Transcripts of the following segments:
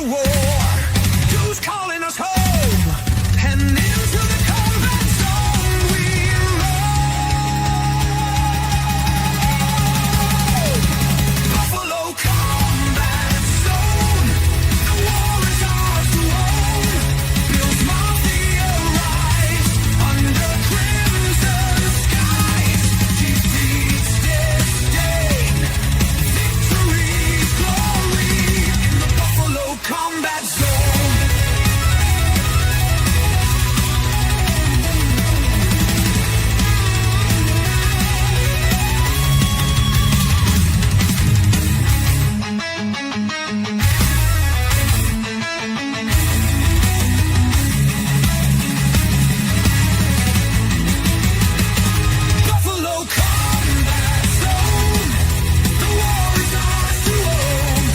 to war. Who's calling us home? And into the combat zone we roll. Buffalo combat zone. The war is ours to own. Bill's Mafia rise under crimson skies. Defeats disdain. Victory's glory in the Buffalo combat zone. Buffalo combat zone. The war is ours to own.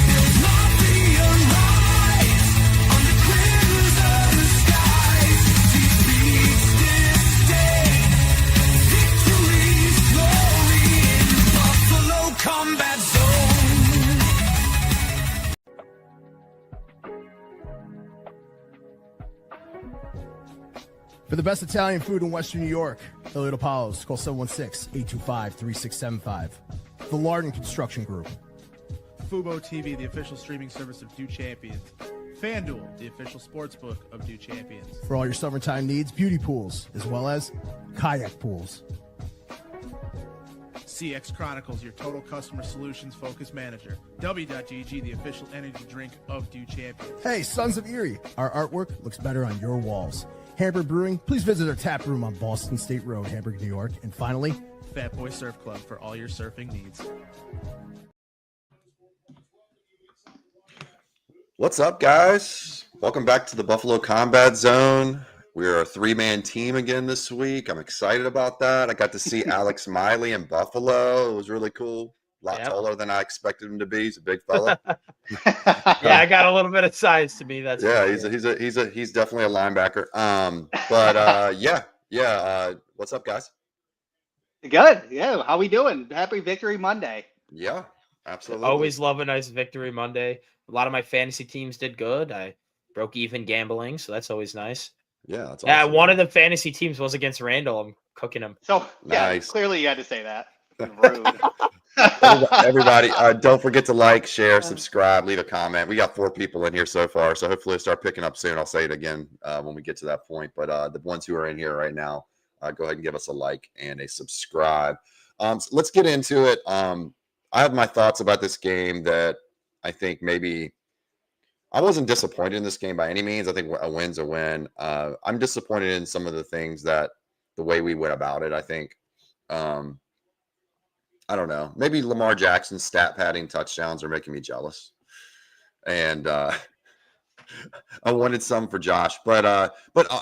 Bill's Mafia rise under crimson skies. Defeats disdain. Victory's glory in the Buffalo combat zone. For the best Italian food in Western New York, Elliot Apollos, call 716-825-3675. The Lardon Construction Group. Fubo TV, the official streaming service of Do Champions. FanDuel, the official sports book of Do Champions. For all your summertime needs, beauty pools, as well as kayak pools. CX Chronicles, your total customer solutions focused manager. W.GG, the official energy drink of Do Champions. Hey, Sons of Erie, our artwork looks better on your walls. Hamburg Brewing, please visit our tap room on Boston State Road, Hamburg, New York. And finally, Fat Boy Surf Club for all your surfing needs. What's up, guys? Welcome back to the Buffalo Combat Zone. We're a three-man team again this week. I'm excited about that. I got to see Alex Miley in Buffalo. It was really cool. A lot taller than I expected him to be. He's a big fella. Yeah, I got a little bit of size to me. That's Yeah, he's definitely a linebacker. What's up, guys? Good. Yeah. How we doing? Happy Victory Monday. Yeah, absolutely. Always love a nice Victory Monday. A lot of my fantasy teams did good. I broke even gambling, so that's always nice. Yeah, that's awesome. One of the fantasy teams was against Randall. I'm cooking him. So yeah, Nice. clearly you had to say that. Rude. Everybody, don't forget to like, share, subscribe, leave a comment. We got 4 people in here so far, so hopefully it'll start picking up soon. I'll say it again when we get to that point. But the ones who are in here right now, go ahead and give us a like and a subscribe. So let's get into it. I have my thoughts about this game that I think maybe I wasn't disappointed in this game by any means. I think a win's a win. I'm disappointed in some of the things that the way we went about it. I think I don't know. Maybe Lamar Jackson's stat padding touchdowns are making me jealous. And I wanted some for Josh. But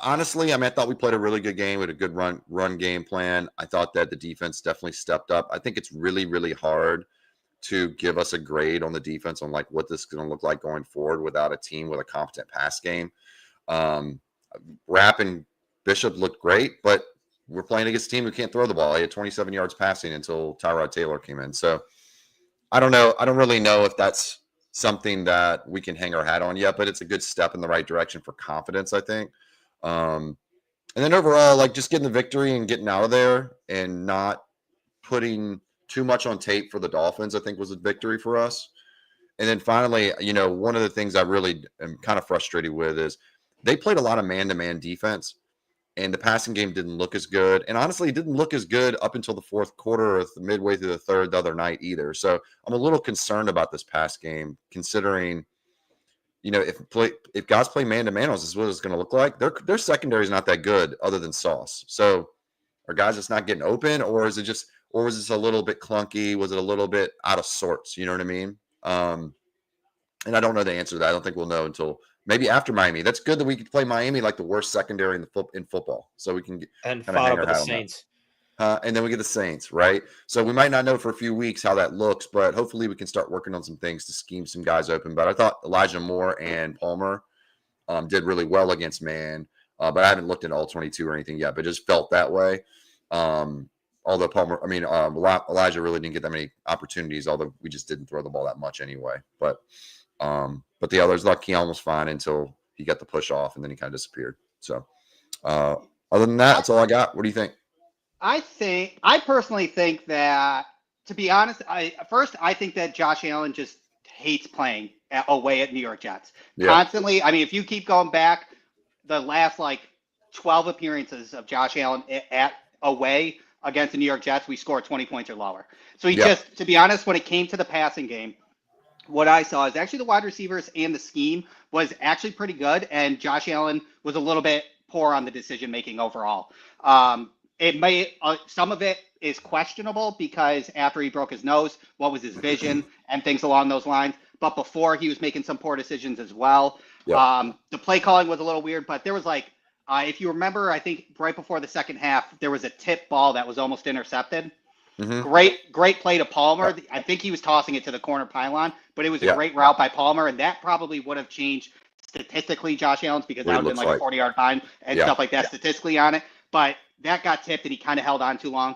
honestly, I thought we played a really good game with a good run game plan. I thought that the defense definitely stepped up. I think it's really, really hard to give us a grade on the defense on like what this is going to look like going forward without a team with a competent pass game. Rapp and Bishop looked great, but we're playing against a team who can't throw the ball. He had 27 yards passing until Tyrod Taylor came in. So I don't know. I don't really know if that's something that we can hang our hat on yet, but it's a good step in the right direction for confidence, I think. And then overall, like just getting the victory and getting out of there and not putting too much on tape for the Dolphins, I think was a victory for us. And then finally, one of the things I really am kind of frustrated with is they played a lot of man-to-man defense. And the passing game didn't look as good. And honestly, it didn't look as good up until the fourth quarter or midway through the third the other night either. So I'm a little concerned about this pass game, considering, if guys play man-to-man, this is what it's going to look like. Their secondary is not that good other than Sauce. So are guys just not getting open, or was this a little bit clunky? Was it a little bit out of sorts? You know what I mean? And I don't know the answer to that. I don't think we'll know until maybe after Miami. That's good that we could play Miami like the worst secondary in football, so we can get and follow up with the Saints. And then we get the Saints, right? So we might not know for a few weeks how that looks, but hopefully we can start working on some things to scheme some guys open. But I thought Elijah Moore and Palmer did really well against man, but I haven't looked at all 22 or anything yet, but just felt that way. Although Elijah really didn't get that many opportunities, although we just didn't throw the ball that much anyway. But But the others, like Keon was fine until he got the push off, and then he kind of disappeared. So, other than that, that's all I got. What do you think? I personally think that, to be honest, I think that Josh Allen just hates playing away at New York Jets. Yeah. Constantly. I mean, if you keep going back, the last 12 appearances of Josh Allen at away against the New York Jets, we scored 20 points or lower. So he just, to be honest, when it came to the passing game, what I saw is actually the wide receivers and the scheme was actually pretty good, and Josh Allen was a little bit poor on the decision making overall. It may some of it is questionable because after he broke his nose, what was his vision and things along those lines. But before, he was making some poor decisions as well. Yep. The play calling was a little weird, but there was if you remember, I think right before the second half, there was a tip ball that was almost intercepted. Mm-hmm. Great play to Palmer. I think he was tossing it to the corner pylon, but it was a great route by Palmer, and that probably would have changed statistically Josh Allen's because that would have been a 40-yard fine and stuff like that statistically on it. But that got tipped, and he kind of held on too long.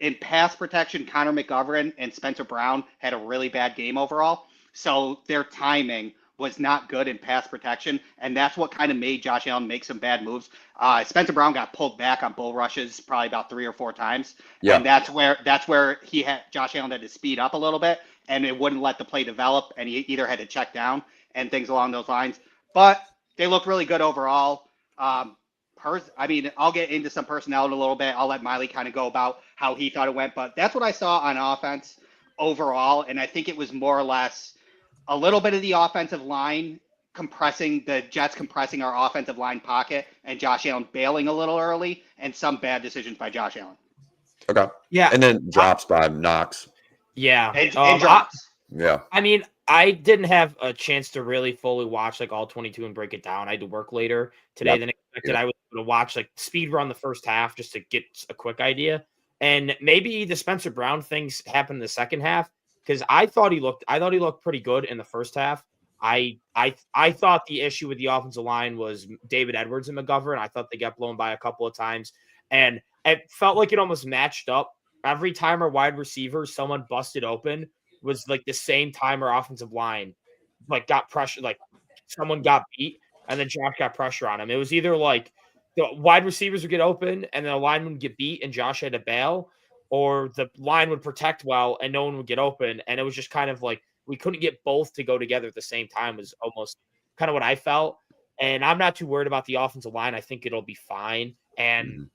In pass protection, Connor McGovern and Spencer Brown had a really bad game overall, so their timing was not good in pass protection, and that's what kind of made Josh Allen make some bad moves. Spencer Brown got pulled back on bull rushes probably about 3 or 4 times, and that's where Josh Allen had to speed up a little bit, and it wouldn't let the play develop, and he either had to check down and things along those lines. But they look really good overall. I mean, I'll get into some personnel in a little bit. I'll let Miley kind of go about how he thought it went, but that's what I saw on offense overall, and I think it was more or less a little bit of the offensive line the Jets compressing our offensive line pocket and Josh Allen bailing a little early and some bad decisions by Josh Allen. Okay. Yeah. And then drops by Knox. Yeah. And drops. I mean, I didn't have a chance to really fully watch all 22 and break it down. I had to work later today than expected. I was going to watch speed run the first half just to get a quick idea. And maybe the Spencer Brown things happened in the second half. Because I thought he looked pretty good in the first half. I thought the issue with the offensive line was David Edwards and McGovern. I thought they got blown by a couple of times, and it felt like it almost matched up. Every time our wide receiver, someone busted open, was the same time our offensive line got pressure, someone got beat, and then Josh got pressure on him. It was either the wide receivers would get open and the lineman would get beat and Josh had to bail, or the line would protect well and no one would get open. And it was just kind of we couldn't get both to go together at the same time was almost kind of what I felt. And I'm not too worried about the offensive line. I think it'll be fine. And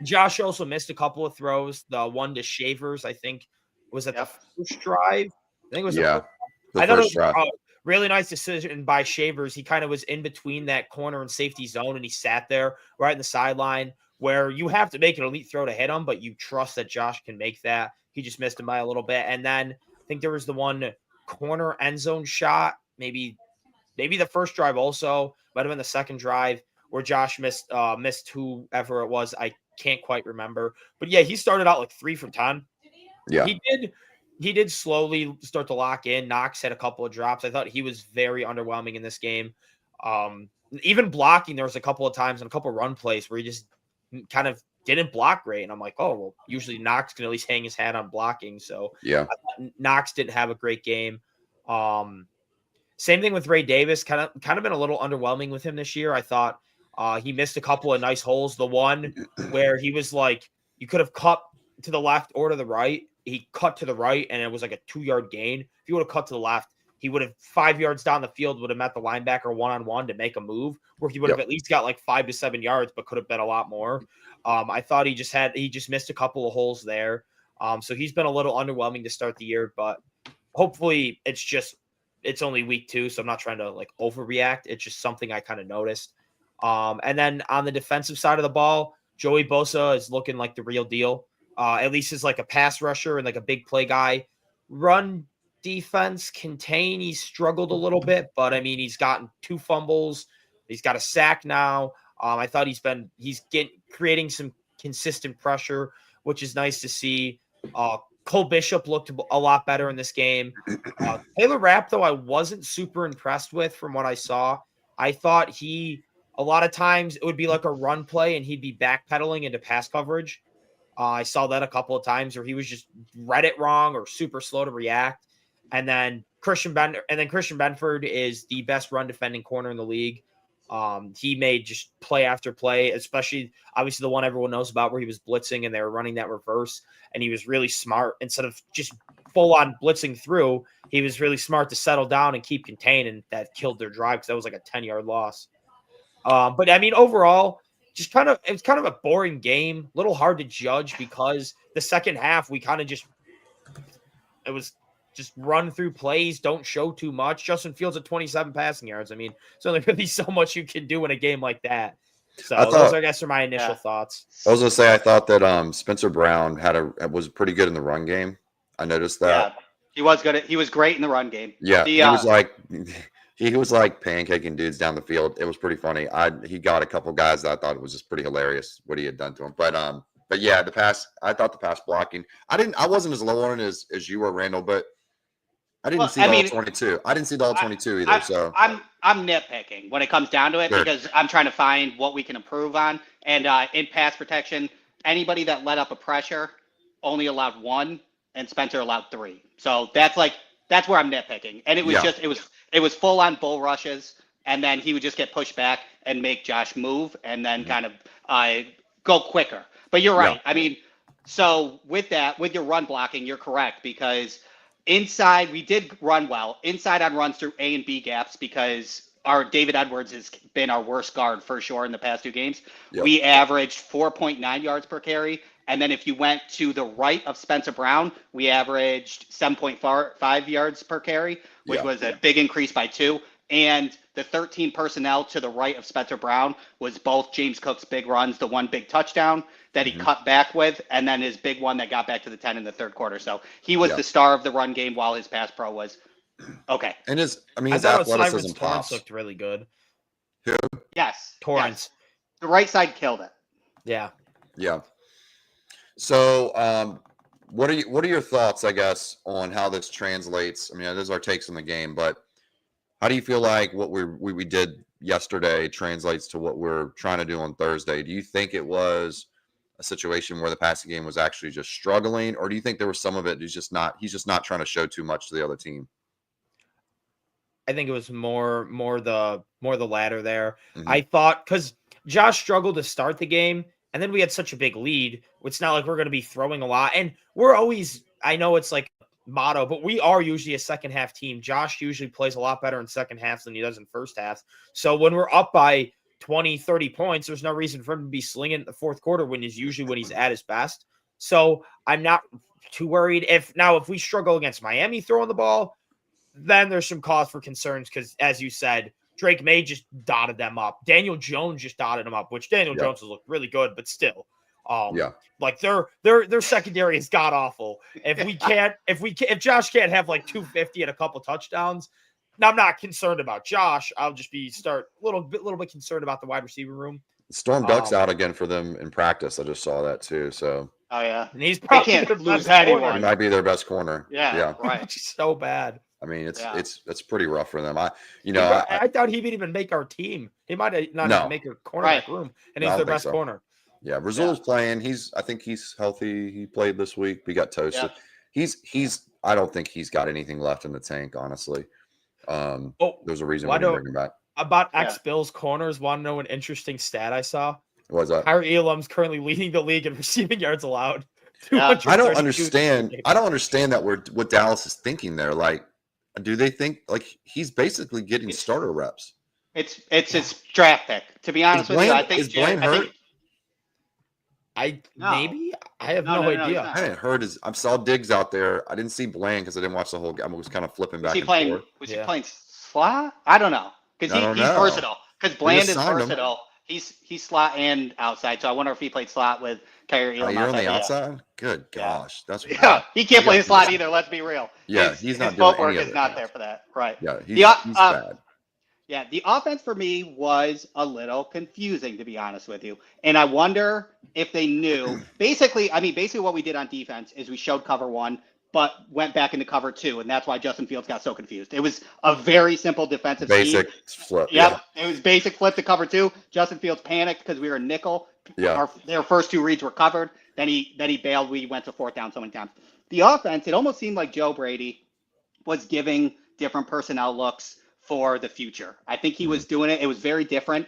Josh also missed a couple of throws. The one to Shavers, I think, was at the first drive. I think it was I thought it was a really nice decision by Shavers. He kind of was in between that corner and safety zone, and he sat there right in the sideline, where you have to make an elite throw to hit him, but you trust that Josh can make that. He just missed him by a little bit. And then I think there was the one corner end zone shot, maybe the first drive also, might have been the second drive, where Josh missed whoever it was. I can't quite remember. But yeah, he started out 3 for 10. Yeah. He did slowly start to lock in. Knox had a couple of drops. I thought he was very underwhelming in this game. Even blocking, there was a couple of times and a couple of run plays where he just kind of didn't block great. And I'm like, oh, well, usually Knox can at least hang his hat on blocking. So yeah, Knox didn't have a great game. Same thing with Ray Davis, kind of been a little underwhelming with him this year. I thought he missed a couple of nice holes. The one where he was you could have cut to the left or to the right. He cut to the right and it was a 2-yard gain. If he would have cut to the left, he would have 5 yards down the field, would have met the linebacker one-on-one to make a move, where he would have at least got 5 to 7 yards, but could have been a lot more. I thought he just missed a couple of holes there. So he's been a little underwhelming to start the year, but hopefully it's only week 2. So I'm not trying to overreact. It's just something I kind of noticed. And then on the defensive side of the ball, Joey Bosa is looking like the real deal. At least as a pass rusher and a big play guy. Run defense contain, he's struggled a little bit, but I mean, he's gotten 2 fumbles. He's got a sack now. I thought he's creating some consistent pressure, which is nice to see. Cole Bishop looked a lot better in this game. Taylor Rapp, though, I wasn't super impressed with from what I saw. I thought a lot of times it would be a run play and he'd be backpedaling into pass coverage. I saw that a couple of times where he was just read it wrong or super slow to react. And then Christian Benford is the best run defending corner in the league. He made just play after play, especially obviously the one everyone knows about where he was blitzing and they were running that reverse, and he was really smart. Instead of just full on blitzing through, he was really smart to settle down and keep contained, and that killed their drive because that was like a 10-yard loss. But I mean, overall, it was kind of a boring game, a little hard to judge because the second half it was just run through plays, don't show too much. Justin Fields at 27 passing yards. I mean, there's only really so much you can do in a game like that. So those, I guess, are my initial thoughts. I was gonna say I thought that Spencer Brown was pretty good in the run game. I noticed that. Yeah, he was good. He was great in the run game. Yeah, he was like pancaking dudes down the field. It was pretty funny. He got a couple guys that I thought it was just pretty hilarious what he had done to him. But yeah, I thought the pass blocking. I wasn't as low on it as you were, Randall, but I didn't see all 22. I didn't see the all 22 either. So I'm nitpicking when it comes down to it because I'm trying to find what we can improve on. And in pass protection, anybody that let up a pressure only allowed 1, and Spencer allowed 3. So that's where I'm nitpicking. And it was it was full on bull rushes, and then he would just get pushed back and make Josh move, and then kind of go quicker. But you're right. Yeah. I mean, so with your run blocking, you're correct because inside, we did run well. Inside on runs through A and B gaps because our David Edwards has been our worst guard for sure in the past 2 games. Yep. We averaged 4.9 yards per carry. And then if you went to the right of Spencer Brown, we averaged 7.5 yards per carry, which was a big increase by 2. And the 13 personnel to the right of Spencer Brown was both James Cook's big runs, the one big touchdown that he cut back with, and then his big one that got back to the 10 in the third quarter. So he was the star of the run game while his pass pro was okay. And his athleticism Torrance looked really good. Who? Yes. Torrance. Yes. The right side killed it. Yeah. Yeah. So what are your thoughts, I guess, on how this translates? I mean, those are our takes on the game, but how do you feel like what we did yesterday translates to what we're trying to do on Thursday? Do you think it was a situation where the passing game was actually just struggling, or do you think there was some of it he's just not trying to show too much to the other team? I think it was more the latter there. Mm-hmm. I thought because Josh struggled to start the game, and then we had such a big lead. It's not like we're going to be throwing a lot, and we're always. I know it's like motto, but we are usually a second half team. Josh usually plays a lot better in second halves than he does in first half. So when we're up by 20, 30 points, there's no reason for him to be slinging in the fourth quarter when he's at his best. So I'm not too worried. If we struggle against Miami throwing the ball, then there's some cause for concerns because, as you said, Drake May just dotted them up. Daniel Jones just dotted them up, which Daniel Jones has looked really good, but still. Like their secondary is god awful. If Josh can't have like 250 and a couple touchdowns, now I'm not concerned about Josh. I'll just be a little bit concerned about the wide receiver room. Storm Duck's out again for them in practice. I just saw that too. So and he's probably can't lose anyone. He might be their best corner. Yeah. Right. Which is so bad. I mean, it's pretty rough for them. I thought he would even make our team. He might not even make a cornerback room, and he's their best corner. Yeah, Rasul's playing. I think he's healthy. He played this week. We got toasted. Yeah. I don't think he's got anything left in the tank, honestly. There's a reason why they bring him back. About ex-Bills corners, want to know an interesting stat I saw? What's that? Kyrie Elam's currently leading the league in receiving yards allowed. Yeah. I don't understand that what Dallas is thinking there. Like, do they think like he's basically getting starter reps? It's his draft pick. To be honest with you, I think Blaine hurt. I have no idea. I hadn't heard I saw Diggs out there. I didn't see Blaine because I didn't watch the whole game. I was kind of flipping back and forth. Was he playing slot? I don't know. Because he's versatile. Because Bland is versatile. He's slot and outside. So I wonder if he played slot with Kyrie Elam. You're on the outside? Good gosh. That's he can't play the slot either. Let's be real. Yeah, he's not doing any of it. His footwork is not there for that. Right. Yeah, he's bad. Yeah, the offense for me was a little confusing, to be honest with you. And I wonder if they knew. Basically what we did on defense is we showed cover 1, but went back into cover 2, and that's why Justin Fields got so confused. It was a very simple defensive basic flip. Yep, it was basic flip to cover 2. Justin Fields panicked because we were nickel. Yeah. Their first 2 reads were covered. Then he bailed. We went to 4th down so many times. The offense, it almost seemed like Joe Brady was giving different personnel looks for the future. I think he was doing it. It was very different.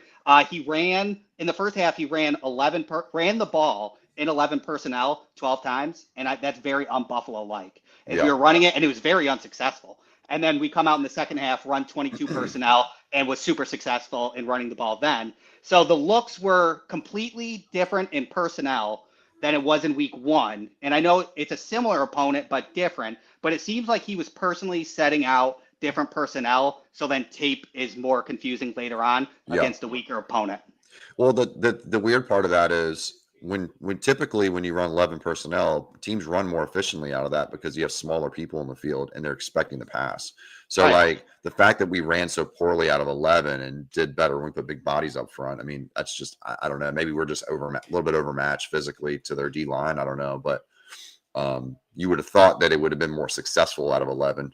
He ran in the first half. He ran ran the ball in 11 personnel 12 times, and that's very un-Buffalo like. If you're running it, and it was very unsuccessful. And then we come out in the second half, run 22 personnel, and was super successful in running the ball then. So the looks were completely different in personnel than it was in week 1. And I know it's a similar opponent, but different. But it seems like he was personally setting out different personnel, so then tape is more confusing later on against a weaker opponent. Well, the weird part of that is when typically when you run 11 personnel, teams run more efficiently out of that because you have smaller people in the field and they're expecting the pass. So like the fact that we ran so poorly out of 11 and did better when we put big bodies up front, I mean, that's just, I don't know, maybe we're just a little bit overmatched physically to their D line. I don't know, but you would have thought that it would have been more successful out of 11.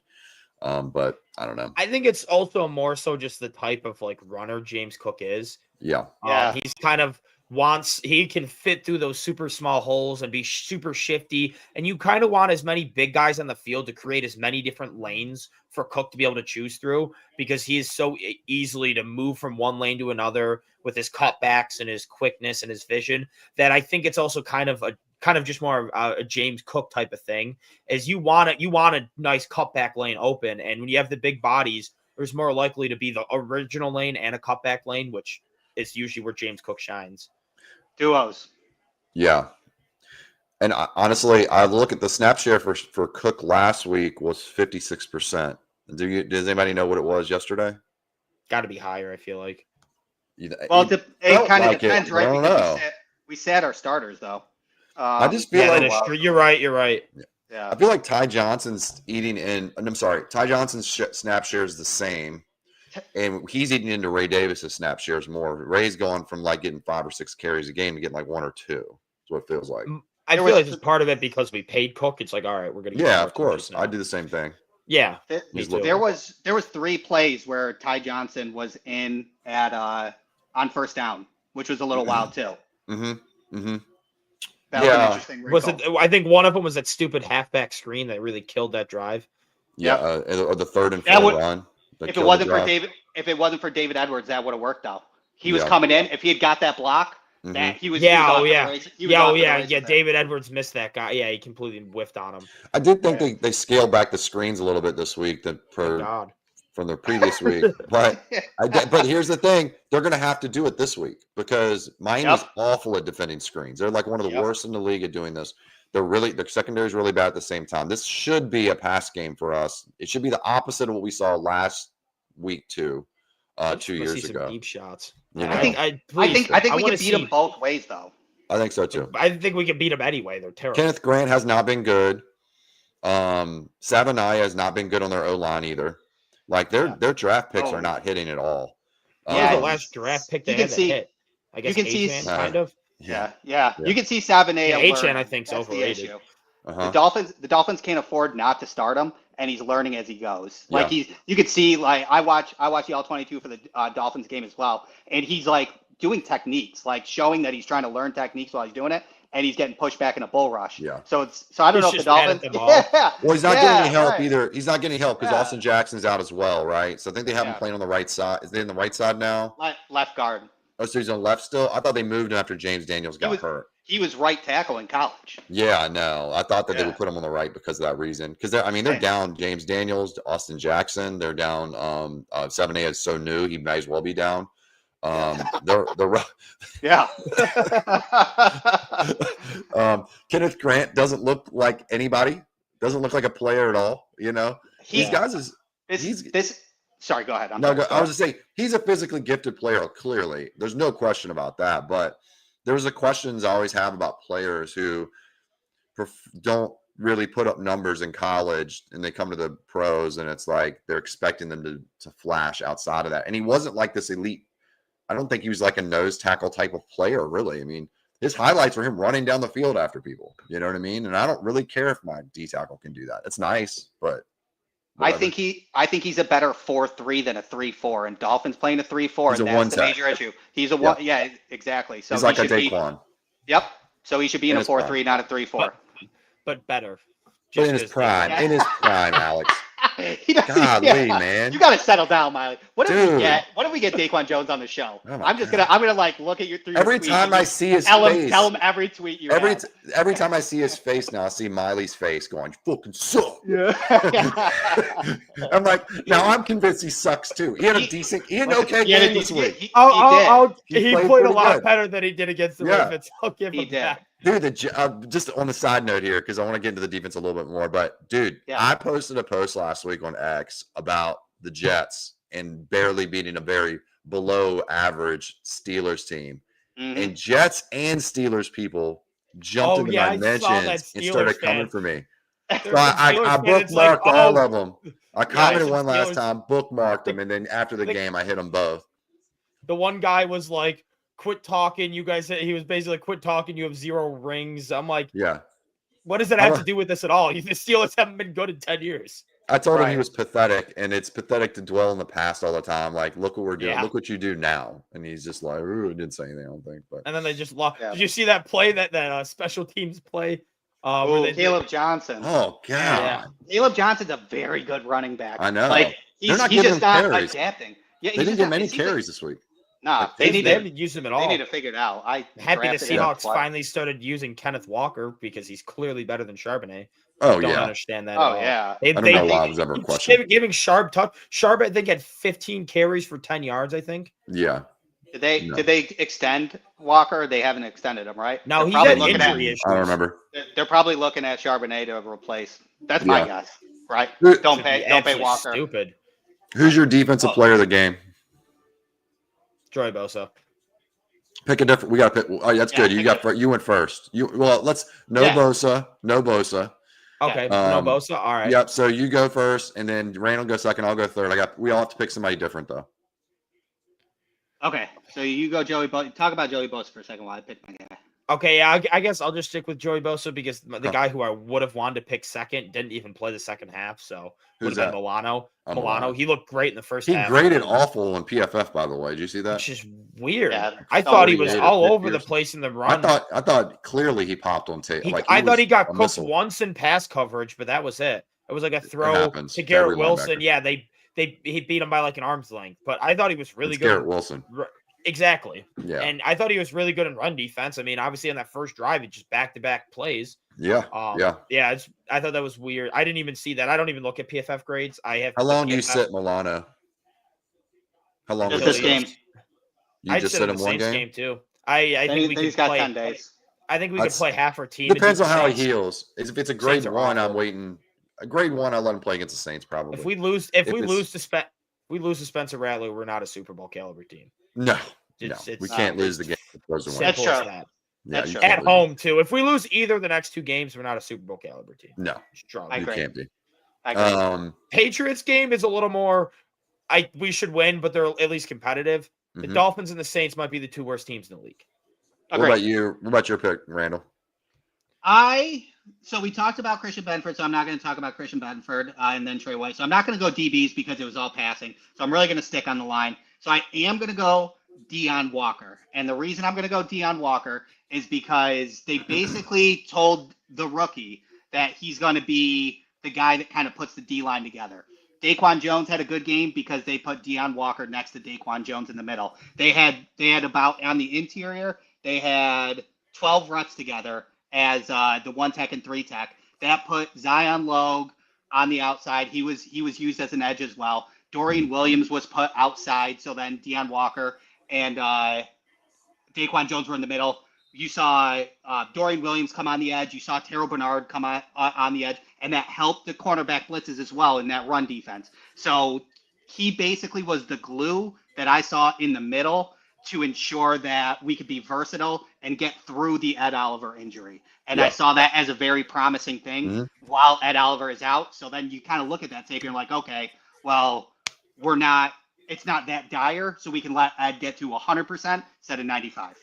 But I don't know. I think it's also more so just the type of like runner James Cook is. Yeah. He's kind of he can fit through those super small holes and be super shifty. And you kind of want as many big guys on the field to create as many different lanes for Cook to be able to choose through, because he is so easily to move from one lane to another with his cutbacks and his quickness and his vision, that I think it's also kind of just more a James Cook type of thing, is you want a nice cutback lane open. And when you have the big bodies, there's more likely to be the original lane and a cutback lane, which is usually where James Cook shines. Duos. Yeah. And honestly, I look at the snap share for Cook last week was 56%. Does anybody know what it was yesterday? Got to be higher, I feel like. Well, it kind of depends, right? Because we sat our starters, though. I just feel like you're right. Yeah. I feel like Ty Johnson's Ty Johnson's snap share is the same, and he's eating into Ray Davis's snap shares more. Ray's going from like getting 5 or 6 carries a game to getting like 1 or 2. That's what it feels like. I feel like it's part of it because we paid Cook. It's like, all right, we're gonna. Yeah, of course. I do the same thing. Yeah, there was 3 plays where Ty Johnson was in at on first down, which was a little wild too. That was an interesting recall. I think one of them was that stupid halfback screen that really killed that drive. Yeah, or the 3rd and 4 run. If it wasn't for David Edwards, that would have worked though. He was coming in. If he had got that block, that he was. David Edwards missed that guy. Yeah, he completely whiffed on him. I did think they scaled back the screens a little bit this week from the previous week. But but here's the thing: they're going to have to do it this week because Miami's awful at defending screens. They're like one of the worst in the league at doing this. Their secondary is really bad at the same time. This should be a pass game for us. It should be the opposite of what we saw last week too, 2 years ago. Some deep shots. I think we can beat them both ways though. I think so too. I think we can beat them anyway. They're terrible. Kenneth Grant has not been good. Savonaya has not been good on their O-line either. Like their draft picks are not hitting at all. The last draft pick they had to hit. I guess you can see kind of. Yeah. You can see Savonaya. H-N I think is overrated. The Dolphins can't afford not to start him, and he's learning as he goes. Like you could see, like I watch the All-22 for the Dolphins game as well, and he's like doing techniques, like showing that he's trying to learn techniques while he's doing it, and he's getting pushed back in a bull rush. Yeah. So I don't know if the Dolphins. Well, he's not getting any help either. He's not getting help because Austin Jackson's out as well, right? So I think they have him playing on the right side. Is they on the right side now? Left guard. Oh, so he's on left still? I thought they moved him after James Daniels got hurt. He was right tackle in college. Yeah, I know. I thought that they would put him on the right because of that reason. Because they're down James Daniels, Austin Jackson. They're down 7A is so new, he might as well be down. Kenneth Grant doesn't look like anybody. Doesn't look like a player at all. You know, Sorry, go ahead. I was just saying he's a physically gifted player. Clearly, there's no question about that. But there's the questions I always have about players who don't really put up numbers in college and they come to the pros and it's like they're expecting them to flash outside of that. And he wasn't like this elite. I don't think he was like a nose tackle type of player, really. I mean, his highlights were him running down the field after people. You know what I mean? And I don't really care if my D tackle can do that. It's nice, but whatever. I think he's a better 4-3 than a 3-4, and Dolphins playing a 3-4, and that's the major issue. He's a one. Yeah, exactly. So he's like a Daquan. Yep. So he should be in a 4-3, not a 3-4. But better. But in his prime, Alex. He doesn't- Golly, man. You got to settle down, Miley. What if we Dude. get? What if we get Daquan Jones on the show? Oh my I'm gonna like look at your through your Every tweets time and I just see his tell face, him every tweet you every have. every time I see his face now, I see Miley's face going, "Fucking suck." Yeah. I'm like, now I'm convinced he sucks too. He had an okay game this week. He He played played a pretty lot good. better than he did against the Yeah. Ravens. I'll give He him did. that. Dude, just on the side note here, because I want to get into the defense a little bit more. But dude, Yeah. I posted a post last week on X about the Jets and barely beating a very below average Steelers team. Mhm. And Jets and Steelers people jumped into my I saw that mentions and Steelers started coming fan. for me. There's So some I Steelers fan, bookmarked it's like, all of them. I commented some one last Steelers- time, bookmarked them, and then after the the- game, I hit them both. The one guy was like, quit talking. You guys said he was basically like, quit talking. You have 0 rings. I'm like, Yeah. what does that have to do with this at all? The Steelers haven't been good in 10 years. I told him he Right. was pathetic, and it's pathetic to dwell in the past all the time. Like, look what we're doing. Yeah. Look what you do now. And he's just like, ooh, didn't say anything, I don't think. But And then they just lost. Yeah. Did you see that play, that special teams play? Where they Caleb Johnson. oh god, Yeah. Caleb Johnson's a very good running back. I know. Like They're not he's giving just him not carries. adapting. Yeah, they didn't get many carries this week. Nah, They, they haven't used him at all. need to figure it out. I'm happy the drafted him Seahawks twice. finally started using Kenneth Walker because he's clearly better than Charbonnet. Oh Don't yeah, understand that. Oh at all. yeah. They, I don't they, know they- why I was ever questioned. giving Sharp touch. Sharp, I think, had 15 carries for 10 yards. I think. Yeah, Did No. they extend Walker? They haven't extended him, right? No, They're he's probably had looking injury at, issues. I don't remember. They're probably looking at Charbonnet to replace. That's my Yeah. guess, right? Dude, Don't Should pay be absolutely Walker. Stupid. Who's your defensive player of the game? Joey Bosa. Pick a different. We got to pick. Oh, that's Yeah, good. You pick got. You went first. Let's no Yeah. Bosa. No Bosa. Okay, Um, no Bosa. All right. Yep. So you go first, and then Randall go second. I'll go third. We all have to pick somebody different though. Okay, so you go Joey Bosa. Talk about Joey Bosa for a second while I pick my guy. Okay, yeah, I guess I'll just stick with Joey Bosa because the Huh. guy who I would have wanted to pick second didn't even play the second half. So would Who's have that? been Milano. Oh, Milano. Milano. He looked great in the first He half. graded awful in PFF, by the way. Did you see that? Which is weird. Yeah, I so thought he weird. was Yeah, all fifth over the years. place in the I run. thought clearly he popped on tape. I thought he got a cooked missile. once in pass coverage, but that was it. It was like a throw happens to to Garrett every Wilson. linebacker. Yeah, he beat him by like an arm's length. But I thought he was really It's good. Garrett Wilson. Exactly. Yeah. And I thought he was really good in run defense. I mean, obviously on that first drive, it just back-to-back plays. Yeah. Yeah. Yeah. I thought that was weird. I didn't even see that. I don't even look at PFF grades. I have. How long do you PFF sit Milano? How long Just would this you game. sit? You I'd just sit sit in in the one Saints game? too. I Then think we he's could got play. 10 days. I think we could That's- play half our team. Depends on against the how he Saints. heals. If it's a grade Saints are one, I'm awful. waiting. A grade one, I'll let him play against the Saints probably. If we lose, if we it's- lose to Spencer Rattler, we're not a Super Bowl caliber team. no, It's we can't lose the game. If it goes away. That's simple as true. that. Yeah, That's you true. can't At lose. home too. If we lose either of the next 2 games, we're not a Super Bowl caliber team. No, Strong. I you agree. can't be. I agree. Patriots game is a little more. We should win, but they're at least competitive. The Mhm. Dolphins and the Saints might be the 2 worst teams in the league. What Agreed. about you? What about your pick, Randall? So we talked about Christian Benford, so I'm not going to talk about Christian Benford and then Trey White. So I'm not going to go DBs because it was all passing. So I'm really going to stick on the line. So I am going to go Deion Walker. And the reason I'm going to go Deion Walker is because they basically told the rookie that he's going to be the guy that kind of puts the D-line together. Daquan Jones had a good game because they put Deion Walker next to Daquan Jones in the middle. They had about on the interior, they had 12 reps together as the 1 tech and 3 tech. That put Zion Logue on the outside. He was used as an edge as well. Dorian Williams was put outside, so then Deion Walker and Daquan Jones were in the middle. You saw Dorian Williams come on the edge. You saw Terrell Bernard come on the edge, and that helped the cornerback blitzes as well in that run defense. So he basically was the glue that I saw in the middle to ensure that we could be versatile and get through the Ed Oliver injury. And I Yeah. saw that as a very promising thing while Ed Oliver is out. So then you kind of look at that tape and you're like, okay, well, it's not that dire, so we can let Ed get to 100% instead of 95.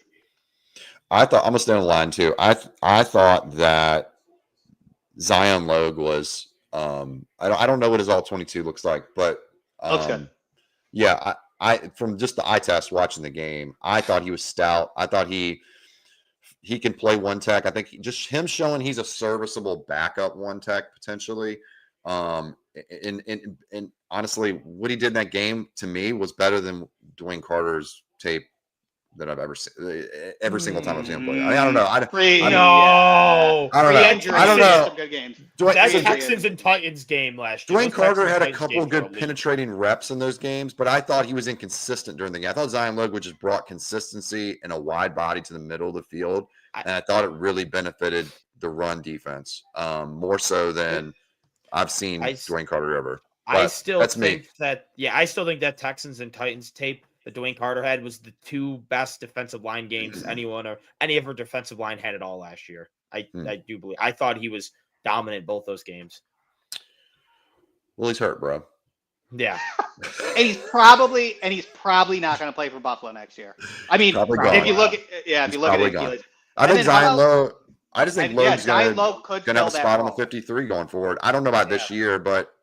I thought I'm gonna stay on the line too. I thought that Zion Logue was I don't know what his all 22 looks like, but Looks good. Yeah, I from just the eye test watching the game, I thought he was stout. I thought he can play 1 tech. I think just him showing he's a serviceable backup 1 tech potentially And honestly, what he did in that game to me was better than Dwayne Carter's tape that I've ever seen. Every single time I've seen him play. I don't know. I don't know. I don't know. Some good games. That Texans and Titans game last year. Dwayne Carter had a couple of good penetrating reps in those games, but I thought he was inconsistent during the game. I thought Zion Logue just brought consistency and a wide body to the middle of the field, and I thought it really benefited the run defense more so than I've seen Dwayne Carter ever. But I still think that Texans and Titans tape that Dwayne Carter had was the two best defensive line games anyone or any of our defensive line had at all last year. I do believe. I thought he was dominant both those games. Well, he's hurt, bro. Yeah. And he's probably not going to play for Buffalo next year. I mean, if you look at I think Zion Logue. I just think Logue's going to have a spot on the 53 going forward. I don't know about this year, but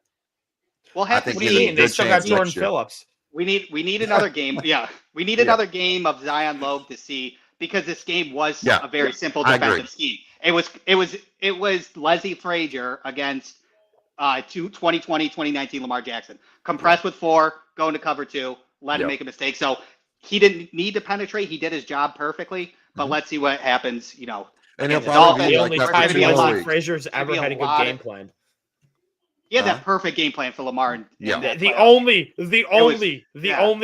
I think they still got Jordan Phillips. We need another game. Yeah, we need another game of Zion Logue to see, because this game was a very simple defensive scheme. It was Leslie Frazier against 2020-2019 Lamar Jackson. Compressed with 4, going to cover 2, let him make a mistake. So he didn't need to penetrate. He did his job perfectly. But let's see what happens. And he'll probably the only time Leslie Frazier's ever had a good game plan. He had that perfect game plan for Lamar. The only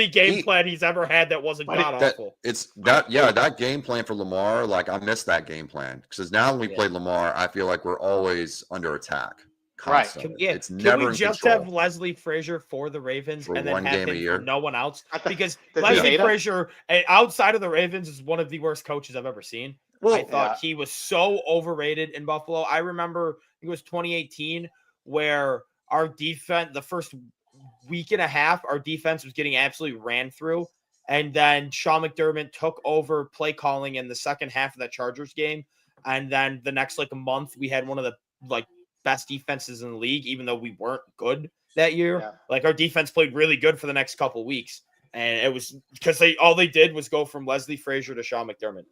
game plan he's ever had that wasn't god awful. That game plan for Lamar, like I missed that game plan, because now when we played Lamar, I feel like we're always under attack. Constantly. Right. Can we just have Leslie Frazier for the Ravens and then have him for no one else? Because Leslie Frazier, outside of the Ravens, is one of the worst coaches I've ever seen. I thought he was so overrated in Buffalo. I remember it was 2018 where our defense, the first week and a half, our defense was getting absolutely ran through. And then Sean McDermott took over play calling in the second half of that Chargers game. And then the next month, we had one of the best defenses in the league, even though we weren't good that year. Yeah. Our defense played really good for the next couple of weeks. And it was because all they did was go from Leslie Frazier to Sean McDermott.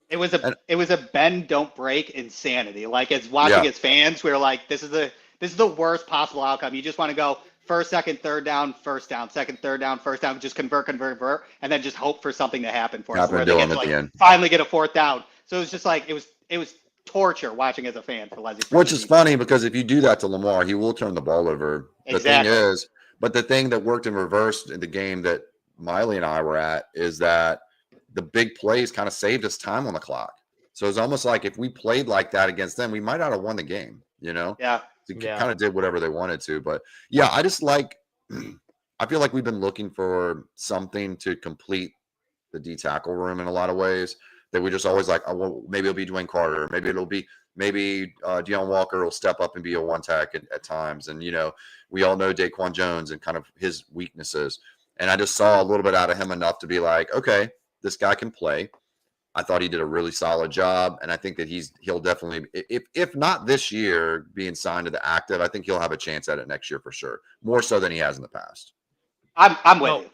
It was a bend don't break insanity. As watching as fans, we were like, this is the worst possible outcome. You just want to go first, second, third down, first down, second, third down, first down, just convert, and then just hope for something to happen for us where they get finally get a fourth down. So it was just it was torture watching as a fan for Leslie. Which is funny, because if you do that to Lamar, he will turn the ball over. Exactly. The thing that worked in reverse in the game that Miley and I were at is that the big plays kind of saved us time on the clock. So it's almost like if we played like that against them, we might not have won the game, Yeah. Kind of did whatever they wanted to. But I just I feel like we've been looking for something to complete the D tackle room in a lot of ways, that we just always maybe it'll be Dwayne Carter. Maybe it'll be Deion Walker will step up and be a one tech at times. And, we all know Daquan Jones and kind of his weaknesses. And I just saw a little bit out of him enough to be like, okay, this guy can play. I thought he did a really solid job, and I think that he'll definitely, if not this year being signed to the active, I think he'll have a chance at it next year for sure, more so than he has in the past. I'm with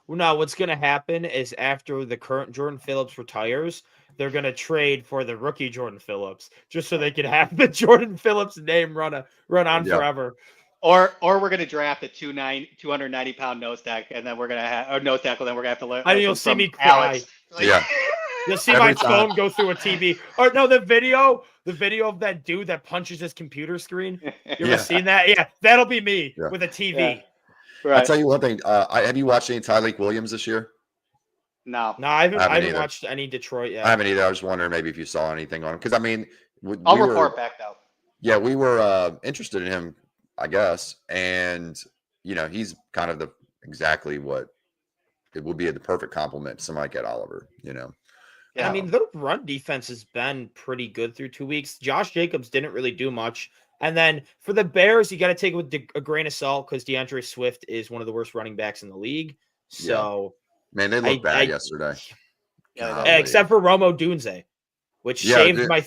you. No, what's going to happen is after the current Jordan Phillips retires, they're going to trade for the rookie Jordan Phillips just so they can have the Jordan Phillips name run on forever. Or we're going to draft a 290-pound nose tackle, and then we're going to have nose tackle. Then we're going to have to learn. And you'll see me cry. You'll see my phone go through a TV. Or no, the video of that dude that punches his computer screen. You ever seen that? Yeah, that'll be me with a TV. Yeah. Right. I'll tell you one thing. Have you watched any Tyreek Williams this year? No, I haven't watched any Detroit yet. I haven't either. I was wondering maybe if you saw anything on him, because I'll report back though. Yeah, we were interested in him, I guess, and he's kind of exactly what it would be the perfect complement to somebody like Ed Oliver. Yeah. I mean, the run defense has been pretty good through 2 weeks. Josh Jacobs didn't really do much. And then for the Bears, you got to take it with a grain of salt, because DeAndre Swift is one of the worst running backs in the league. So, man, they looked bad yesterday. Except for Romo Dunze, which saved my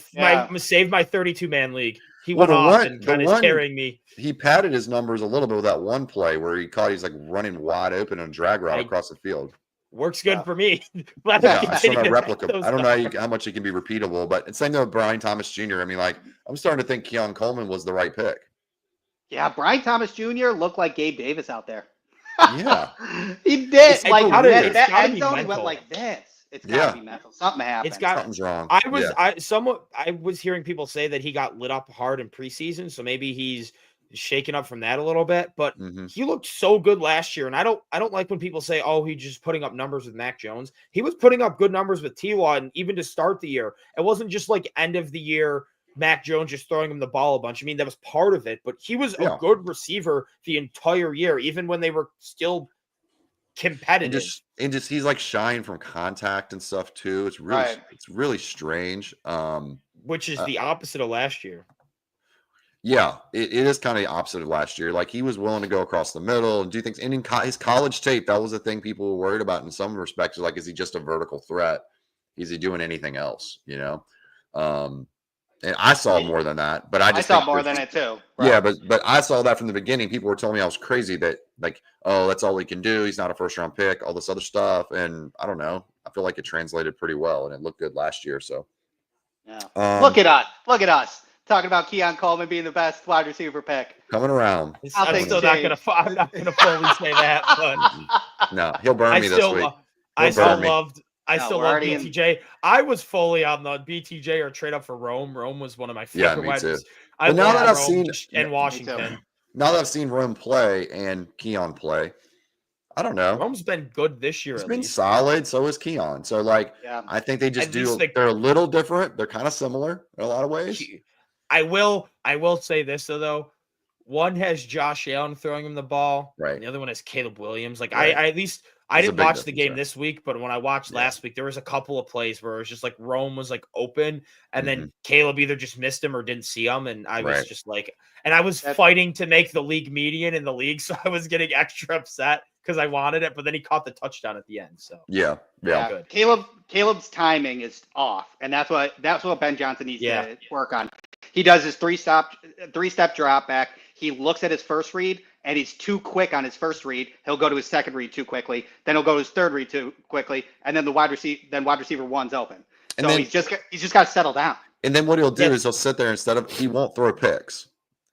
32-man league. He went off and kind of carrying me. He padded his numbers a little bit with that one play where he's running wide open and drag route across the field. Works good for me. I don't know how much it can be repeatable, but it's same though with Brian Thomas Jr. I mean, I'm starting to think Keon Coleman was the right pick. Yeah, Brian Thomas Jr. looked like Gabe Davis out there. Yeah. He did. It's Like gotta- that, it's that gotta end be zone, he mental. went like this. It's gotta be mental. Something happened. It's got Something's wrong. I was hearing people say that he got lit up hard in preseason, so maybe he's shaken up from that a little bit. But he looked so good last year, and I don't like when people say, "Oh, he's just putting up numbers with Mac Jones." He was putting up good numbers with T.Y., and even to start the year, it wasn't just like end of the year Mac Jones just throwing him the ball a bunch. I mean, that was part of it, but he was a good receiver the entire year, even when they were still competitive. And just he's like shying from contact and stuff too. It's really strange. Which is the opposite of last year. Yeah, it is kind of the opposite of last year. Like he was willing to go across the middle and do things. And in his college tape, that was the thing people were worried about in some respects. Like, is he just a vertical threat? Is he doing anything else? You know? And I saw more than that, but I saw more than it too. Right. Yeah, but I saw that from the beginning. People were telling me I was crazy that like, oh, that's all he can do. He's not a first round pick, all this other stuff. And I don't know. I feel like it translated pretty well and it looked good last year. So yeah. Look at us. Talking about Keon Coleman being the best wide receiver pick. Coming around. I'm not gonna fully say that, but no, he'll burn me this week. I still love BTJ. I was fully on the BTJ or trade up for Rome. Rome was one of my favorite wide receivers. But now that I've seen in Washington. Now that I've seen Rome play and Keon play, I don't know. Rome's been good this year. He's been solid. So is Keon. So like, I think they just they're a little different. They're kind of similar in a lot of ways. I will say this though. One has Josh Allen throwing him the ball. Right. And the other one has Caleb Williams. Like I didn't watch the game this week, but when I watched last week, there was a couple of plays where it was just like Rome was like open, and then Caleb either just missed him or didn't see him, and I was just like, and I was fighting to make the league median in the league, so I was getting extra upset because I wanted it, but then he caught the touchdown at the end. So yeah. Good. Caleb's timing is off, and that's what Ben Johnson needs to work on. He does his three-step drop back. He looks at his first read, and he's too quick on his first read. He'll go to his second read too quickly. Then he'll go to his third read too quickly, and then wide receiver one's open. So he's just got to settle down. And then what he'll do is he'll sit there he won't throw picks.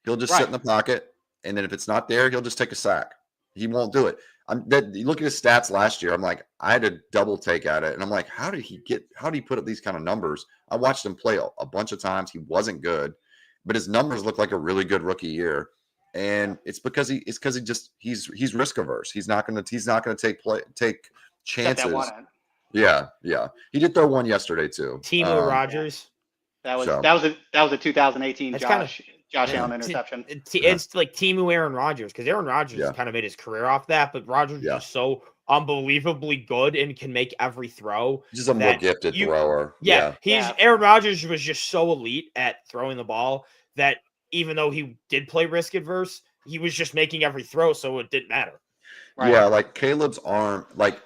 He'll just sit in the pocket, and then if it's not there, he'll just take a sack. He won't do it. You look at his stats last year. I'm like, I had to double take at it, and I'm like, how did he put up these kind of numbers? I watched him play a bunch of times. He wasn't good, but his numbers look like a really good rookie year. And it's because he's risk averse. He's not going to take chances. Yeah. He did throw one yesterday too. Timo Rogers. That was a 2018 Josh Allen interception. It's like Timo Aaron Rodgers, because Aaron Rodgers kind of made his career off that, but Rodgers is so unbelievably good and can make every throw. Just a more gifted thrower. Aaron Rodgers was just so elite at throwing the ball that even though he did play risk adverse, he was just making every throw, so it didn't matter. Right? Yeah, like Caleb's arm, like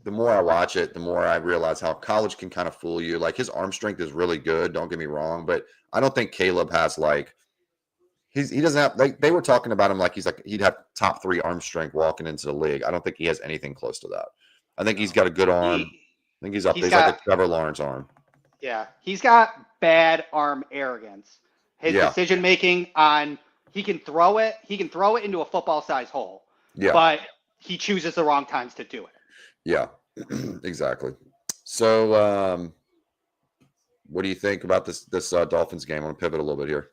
the more I watch it, the more I realize how college can kind of fool you. Like his arm strength is really good, don't get me wrong, but I don't think Caleb has he doesn't have, like they were talking about him like he'd have top 3 arm strength walking into the league. I don't think he has anything close to that. I think he's got a good arm. I think he's up there. He's like a Trevor Lawrence arm. Yeah, he's got bad arm arrogance. His decision making he can throw it into a football size hole. Yeah. But he chooses the wrong times to do it. Yeah, exactly. So what do you think about this Dolphins game? I want to pivot a little bit here.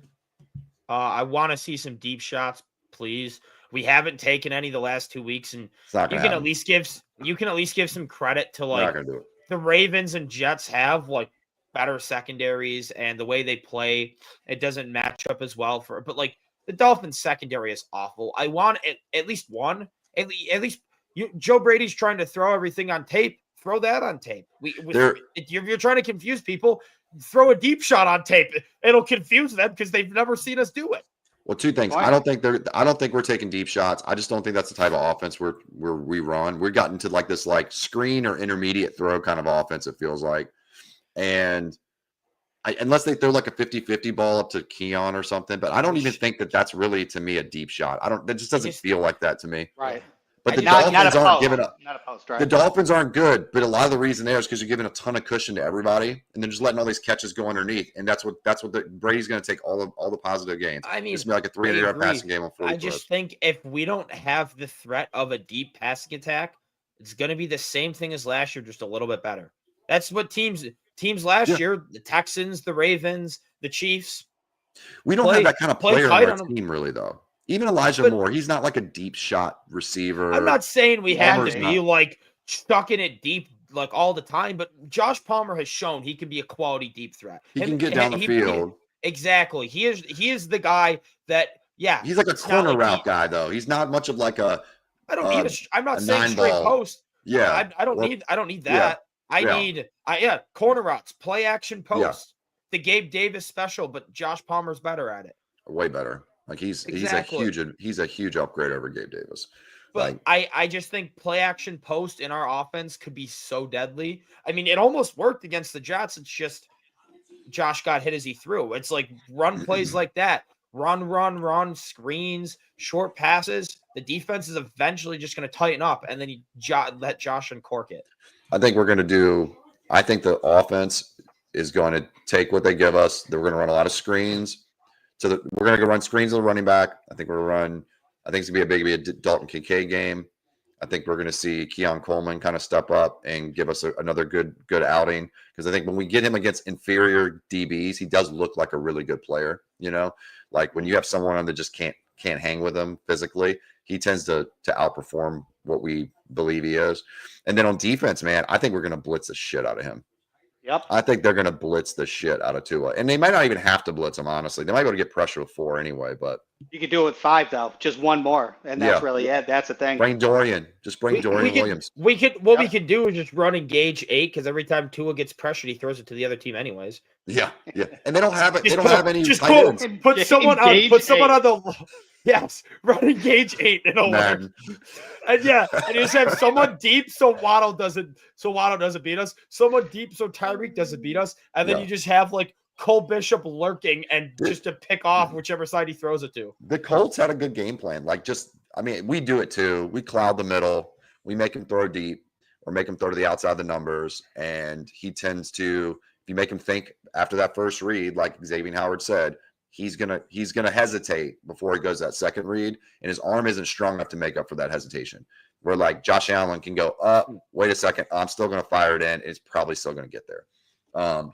I want to see some deep shots, please. We haven't taken any the last 2 weeks, and you can at least give some credit to like the Ravens and Jets have like better secondaries, and the way they play, it doesn't match up as well but like the Dolphins secondary is awful. I want at least one. At least Joe Brady's trying to throw everything on tape. Throw that on tape. If you're trying to confuse people, throw a deep shot on tape. It'll confuse them because they've never seen us do it. Well, 2 things. I don't think we're taking deep shots. I just don't think that's the type of offense we run. We've gotten to like this like screen or intermediate throw kind of offense, it feels like. And unless they throw like a 50-50 ball up to Keon or something, but I don't even think that's really, to me, a deep shot. That just doesn't feel like that to me. Right. But the not Dolphins a aren't post, giving up. not a post, right? The Dolphins aren't good, but a lot of the reason there is because you're giving a ton of cushion to everybody, and then just letting all these catches go underneath, and that's what Brady's going to take all the positive gains. I mean, it's gonna be like a 300-yard passing game on 40 I just think if we don't have the threat of a deep passing attack, it's going to be the same thing as last year, just a little bit better. That's what teams last year, the Texans, the Ravens, the Chiefs. We don't have that kind of player on our team, really, though. Even Elijah Moore, he's not like a deep shot receiver. I'm not saying we have to be not. like chucking it deep like all the time, but Josh Palmer has shown he can be a quality deep threat. He can get down the field. Exactly. He is the guy that, yeah. He's like a corner route guy, though. He's not much of like a. I'm not saying straight post. Yeah. I don't need that. I need corner routes, play action post. Yeah. The Gabe Davis special, but Josh Palmer's better at it. Way better. Like he's a huge upgrade over Gabe Davis. But I just think play action post in our offense could be so deadly. I mean, it almost worked against the Jets. It's just Josh got hit as he threw. It's like run plays like that. Run, screens, short passes. The defense is eventually just going to tighten up, and then you let Josh uncork it. I think the offense is going to take what they give us. They're going to run a lot of screens. So we're going to go run screens on the running back. I think it's going to be a Dalton Kincaid game. I think we're going to see Keon Coleman kind of step up and give us another good outing. Because I think when we get him against inferior DBs, he does look like a really good player. You know, like when you have someone that just can't hang with him physically, he tends to outperform what we believe he is. And then on defense, man, I think we're going to blitz the shit out of him. Yep. I think they're going to blitz the shit out of Tua. And they might not even have to blitz him, honestly. They might be able to get pressure with 4 anyway, but. You could do it with 5, though. Just one more. And that's really it. That's the thing. Bring Dorian. Just bring Dorian Williams. We could do is just run engage 8, because every time Tua gets pressured, he throws it to the other team anyways. Yeah. And they don't have it. They don't have any. Just put someone on the. Yes, run engage 8 in a line. And and you just have someone deep so Waddle doesn't beat us. Someone deep so Tyreek doesn't beat us. And then you just have like Cole Bishop lurking and just to pick off whichever side he throws it to. The Colts had a good game plan. We do it too. We cloud the middle. We make him throw deep or make him throw to the outside of the numbers. And he tends to, if you make him think after that first read, like Xavier Howard said, he's gonna hesitate before he goes that second read, and his arm isn't strong enough to make up for that hesitation. Where like Josh Allen can go, wait a second, I'm still gonna fire it in. It's probably still gonna get there.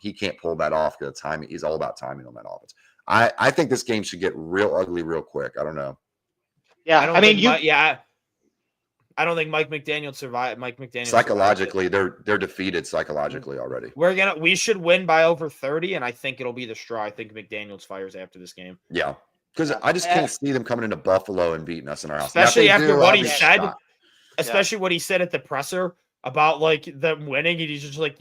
He can't pull that off because timing. He's all about timing on that offense. I think this game should get real ugly real quick. I don't know. Yeah, I don't think Mike McDaniel survived. Psychologically, they're defeated psychologically already. We should win by over 30, and I think it'll be the straw. I think McDaniels fires after this game. Yeah, because I just can't see them coming into Buffalo and beating us in our house. Especially after what he said. Especially what he said at the presser about like them winning. He's just like,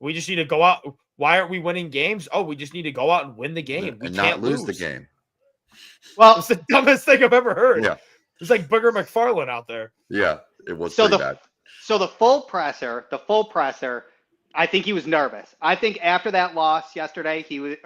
we just need to go out. Why aren't we winning games? Oh, we just need to go out and win the game. We can't not lose the game. Well, it's the dumbest thing I've ever heard. Yeah. It's like Booger McFarland out there. Yeah, it was pretty bad. So the full presser, I think he was nervous. I think after that loss yesterday, he was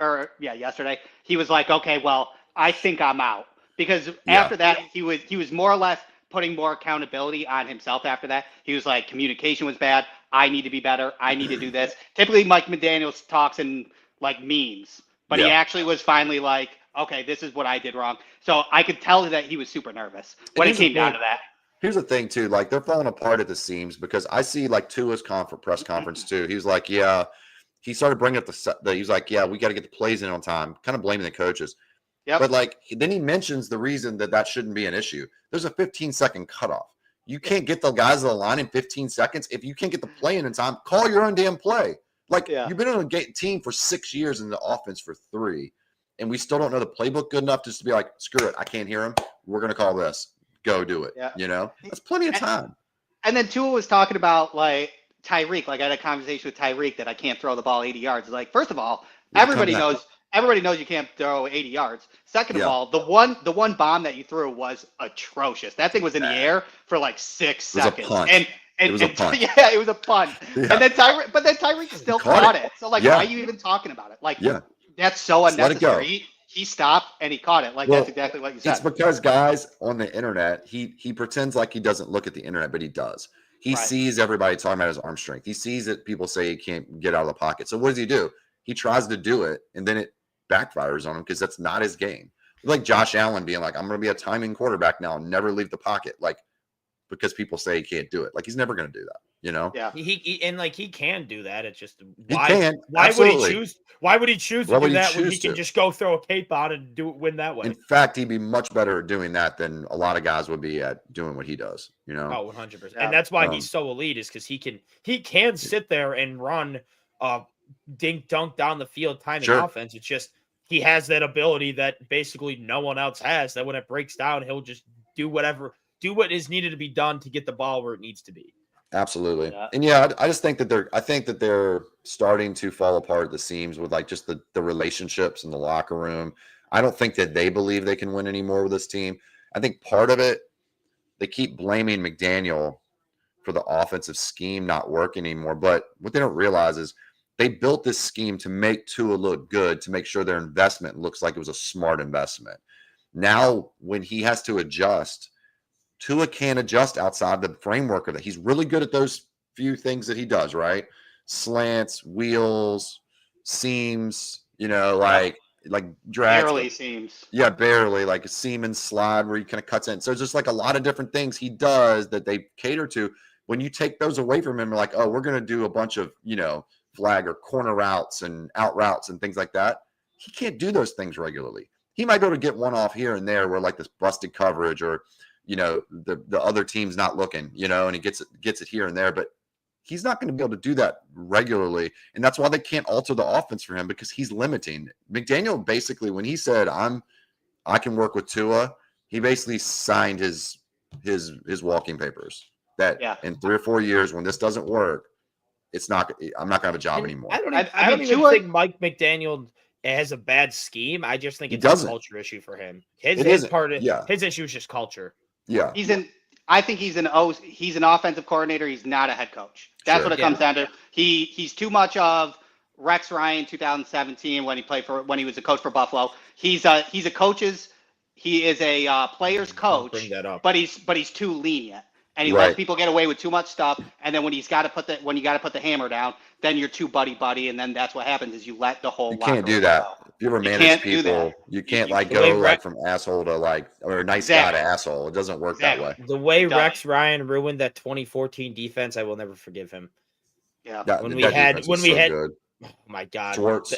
like, okay, well, I think I'm out. Because after that, he was more or less putting more accountability on himself after that. He was like, communication was bad. I need to be better. I need to do this. Typically, Mike McDaniel talks in like memes, but he actually was finally like, okay, this is what I did wrong. So I could tell that he was super nervous when it came down to that. Here's the thing, too. Like, they're falling apart at the seams because I see, like, Tua's press conference, too. He was like, he started bringing up he was like, we got to get the plays in on time, kind of blaming the coaches. Yep. But, like, then he mentions the reason that shouldn't be an issue. There's a 15-second cutoff. You can't get the guys on the line in 15 seconds. If you can't get the play in time, call your own damn play. Like, you've been on a team for 6 years and the offense for 3. And we still don't know the playbook good enough just to be like, screw it, I can't hear him. We're going to call this. Go do it. Yeah. You know? That's plenty of time. And then Tua was talking about, like, Tyreek. Like, I had a conversation with Tyreek that I can't throw the ball 80 yards. Like, first of all, everybody knows you can't throw 80 yards. Second of all, the one bomb that you threw was atrocious. That thing was in the air for, like, 6 seconds. It was a punt. And it was a punt. Yeah, it was a punt. Yeah. And then Tyreek still caught it. So, like, why are you even talking about it? Like, that's so unnecessary. he stopped and he caught it. Like Well, that's exactly what you said. It's because guys on the internet, he pretends like he doesn't look at the internet, but he does. He Right. sees everybody talking about his arm strength. He sees that people say he can't get out of the pocket. So what does he do? He tries to do it, and then it backfires on him because that's not his game. Like Josh Allen being like, I'm going to be a timing quarterback now and never leave the pocket. Like, because people say he can't do it. Like, he's never going to do that, you know? Yeah. He can do that. It's just He why can. why Absolutely. would he choose why would he choose Why to would do he that when he choose can to? just go throw a cape on and win that way? In fact, he'd be much better at doing that than a lot of guys would be at doing what he does, you know? Oh, 100%. Yeah. And that's why he's so elite, is because he can sit there and run dink dunk down the field timing offense. It's just he has that ability that basically no one else has, that when it breaks down, he'll just do what is needed to be done to get the ball where it needs to be. Absolutely. Yeah. And I just think that they're starting to fall apart at the seams with like just the relationships in the locker room. I don't think that they believe they can win anymore with this team. I think part of it, they keep blaming McDaniel for the offensive scheme not working anymore. But what they don't realize is they built this scheme to make Tua look good, to make sure their investment looks like it was a smart investment. Now, when he has to adjust, Tua can't adjust outside the framework of that. He's really good at those few things that he does, right? Slants, wheels, seams, like drags. Barely seems. Yeah, barely, like a seam and slide where he kind of cuts in. So it's just like a lot of different things he does that they cater to. When you take those away from him, like, oh, we're going to do a bunch of, flag or corner routes and out routes and things like that. He can't do those things regularly. He might be able to get one off here and there where like this busted coverage or, the other team's not looking, and he gets it here and there, but he's not going to be able to do that regularly. And that's why they can't alter the offense for him, because he's limiting. McDaniel basically, when he said, I can work with Tua, he basically signed his walking papers that in 3 or 4 years, when this doesn't work, I'm not gonna have a job anymore. I don't even think Mike McDaniel has a bad scheme. I just think it's a culture issue for him. His issue is just culture. Yeah. I think he's an offensive coordinator. He's not a head coach. That's what it comes down to. He's too much of Rex Ryan 2017 when he was a coach for Buffalo. He is a player's coach, bring that up. but he's too lenient. And he lets people get away with too much stuff. And then when you got to put the hammer down, then you're too buddy. And then that's what happens is you let the whole. You can't do that. Go. If you ever manage people, you can't go from asshole to or nice guy to asshole. It doesn't work that way. The way Rex Ryan ruined that 2014 defense, I will never forgive him. Yeah. When we had, good. oh my God. Schwartz.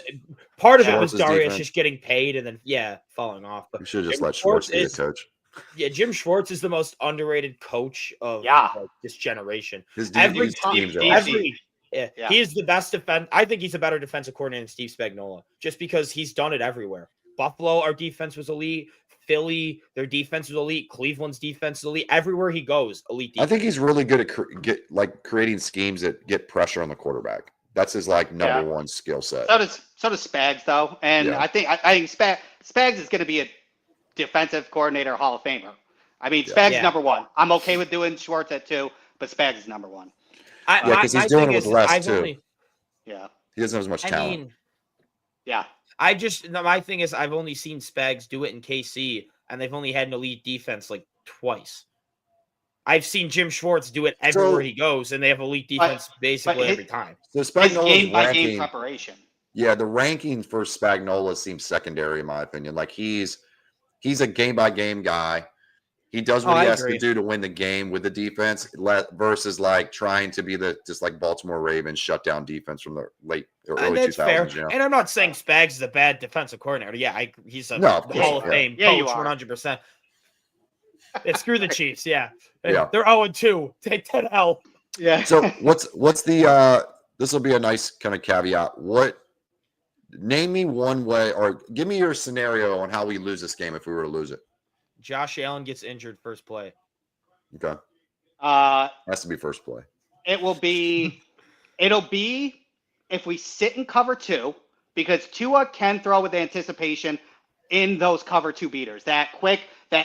Part of it was Darius just getting paid and then falling off. But you should have just let Schwartz be the coach. Yeah, Jim Schwartz is the most underrated coach of this generation. His he is the best defense. I think he's a better defensive coordinator than Steve Spagnuolo, just because he's done it everywhere. Buffalo, our defense was elite. Philly, their defense was elite. Cleveland's defense is elite. Everywhere he goes, elite defense. I think he's really good at creating schemes that get pressure on the quarterback. That's his number one skill set. So does Spags though, and I think Spags is going to be a defensive coordinator Hall of Famer. I mean, Spags is number one. I'm okay with doing Schwartz at 2, but Spags is number 1. Because he's doing it with less too. He doesn't have as much talent. My thing is, I've only seen Spags do it in KC, and they've only had an elite defense like twice. I've seen Jim Schwartz do it everywhere he goes, and they have elite defense basically every time. So Spagnuolo's game preparation. Yeah, the ranking for Spagnuolo seems secondary in my opinion. Like he's a game-by-game guy. He does what he has to do to win the game with the defense versus trying to be just like Baltimore Ravens shut down defense from the late or early 2000s. Fair. And I'm not saying Spags is a bad defensive coordinator. Yeah, he's a Hall of Fame coach, 100%. Screw the Chiefs, yeah. They're 0-2. Take 10-L. Yeah. So what's the this will be a nice kind of caveat. Name me one way, or give me your scenario on how we lose this game if we were to lose it. Josh Allen gets injured first play. Okay. Has to be first play. It'll be if we sit in cover 2, because Tua can throw with anticipation in those cover 2 beaters, that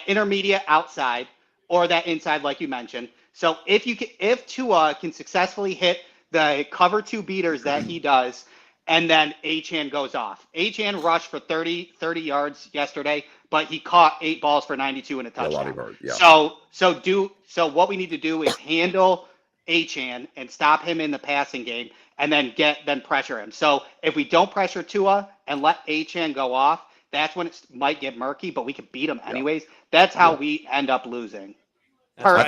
intermediate outside or that inside, like you mentioned. So if Tua can successfully hit the cover 2 beaters that he does, and then Achane goes off. Achane rushed for 30 yards yesterday, but he caught 8 balls for 92 and a touchdown. So what we need to do is handle Achane and stop him in the passing game, and then pressure him. So if we don't pressure Tua and let Achane go off, that's when it might get murky, but we could beat him anyways. That's how we end up losing. I